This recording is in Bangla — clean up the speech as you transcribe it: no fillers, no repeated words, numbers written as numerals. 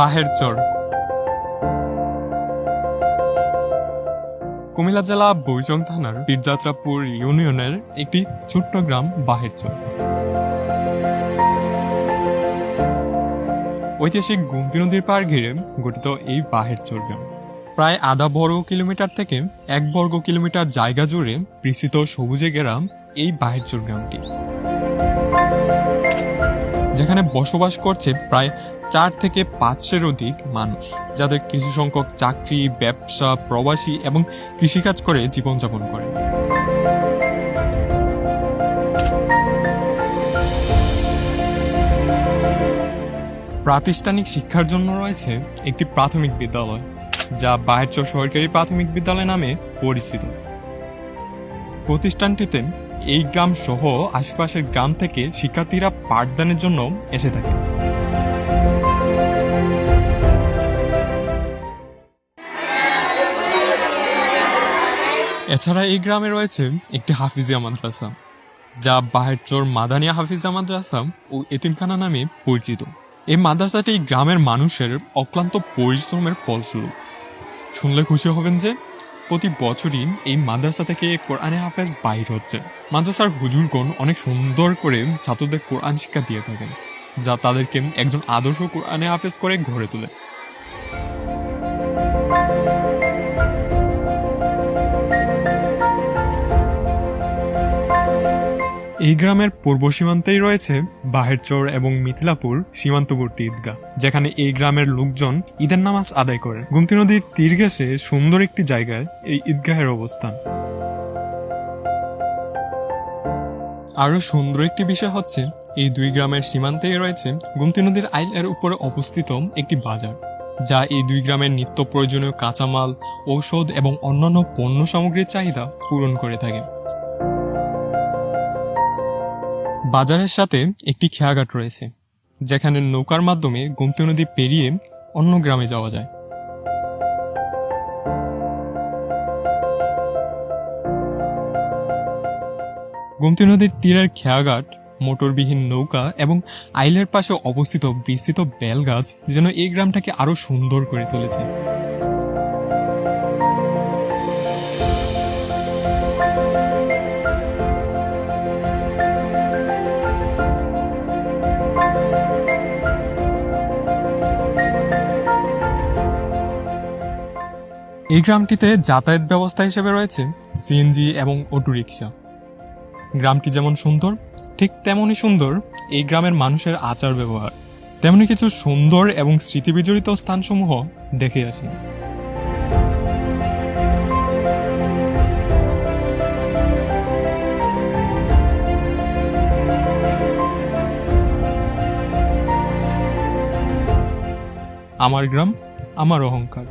বাহেরচর। কুমিল্লা জেলা বৈজং থানার পীরযাত্রাপুর ইউনিয়নের একটি ছোট্ট গ্রাম বাহেরচর। ঐতিহাসিক গোমতী নদীর পাড় ঘিরে গঠিত এই বাহেরচর গ্রাম প্রায় আধা বর্গ কিলোমিটার থেকে 1 বর্গ কিলোমিটার জায়গা জুড়ে বিস্তৃত সবুজে ঘেরা এই বাহেরচর গ্রামটি, যেখানে বসবাস করছে প্রায় 4 থেকে 500-এর অধিক মানুষ, যাদের কিছু সংখ্যক চাকরি, ব্যবসা, প্রবাসী এবং কৃষিকাজ করে জীবনযাপন করে। প্রাতিষ্ঠানিক শিক্ষার জন্য রয়েছে একটি প্রাথমিক বিদ্যালয়, যা বাহেরচর সরকারি প্রাথমিক বিদ্যালয় নামে পরিচিত। প্রতিষ্ঠানটিতে এই গ্রাম সহ আশেপাশের গ্রাম থেকে শিক্ষার্থীরা পাঠদানের জন্য এসে থাকে। এছাড়া এই গ্রামে রয়েছে একটি হাফিজিয়া মাদ্রাসা, যা বাহেরচর মাদানিয়া হাফিজিয়া মাদ্রাসা ও এতিমখানা নামে পরিচিত। এই মাদ্রাসাটি গ্রামের মানুষের অক্লান্ত পরিশ্রমের ফলস্বরূপ। শুনলে খুশি হবেন যে প্রতি বছরই এই মাদ্রাসা থেকে কোরআনে হাফেজ বাইর হচ্ছে। মাদ্রাসার হুজুরগণ অনেক সুন্দর করে ছাত্রদের কোরআন শিক্ষা দিয়ে থাকেন, যা তাদেরকে একজন আদর্শ কোরআনে হাফেজ করে গড়ে তোলে। এই গ্রামের পূর্ব সীমান্তেই রয়েছে বাহেরচর এবং মিথিলাপুর সীমান্তবর্তী ঈদগাহ, যেখানে এই গ্রামের লোকজন ঈদের নামাজ আদায় করে। গোমতী নদীর তীর ঘেঁষে সুন্দর একটি জায়গায় এই ঈদগাহের অবস্থান। আরো সুন্দর একটি বিষয় হচ্ছে, এই দুই গ্রামের সীমান্তেই রয়েছে গোমতী নদীর আইলের উপরে অবস্থিত একটি বাজার, যা এই দুই গ্রামের নিত্য প্রয়োজনীয় কাঁচামাল, ঔষধ এবং অন্যান্য পণ্য সামগ্রীর চাহিদা পূরণ করে থাকে। বাজারের সাথে একটি খেয়াঘাট রয়েছে, যেখানে নৌকার মাধ্যমে গোমতী নদী পেরিয়ে অন্য গ্রামে যাওয়া যায়। গোমতী নদীর তীরের খেয়াঘাট, মোটরবিহীন নৌকা এবং আইলের পাশে অবস্থিত বিস্তৃত বেল গাছ যেন এই গ্রামটাকে আরো সুন্দর করে তুলেছে। এই গ্রামটিতে যাতায়াত ব্যবস্থা হিসেবে রয়েছে সিএনজি এবং অটোরিকশা। গ্রামটি যেমন সুন্দর, ঠিক তেমনই সুন্দর এই গ্রামের মানুষের আচার ব্যবহার। তেমনি কিছু সুন্দর এবং স্মৃতিবিজড়িত স্থানসমূহ দেখে আসি। আমার গ্রাম, আমার অহংকার।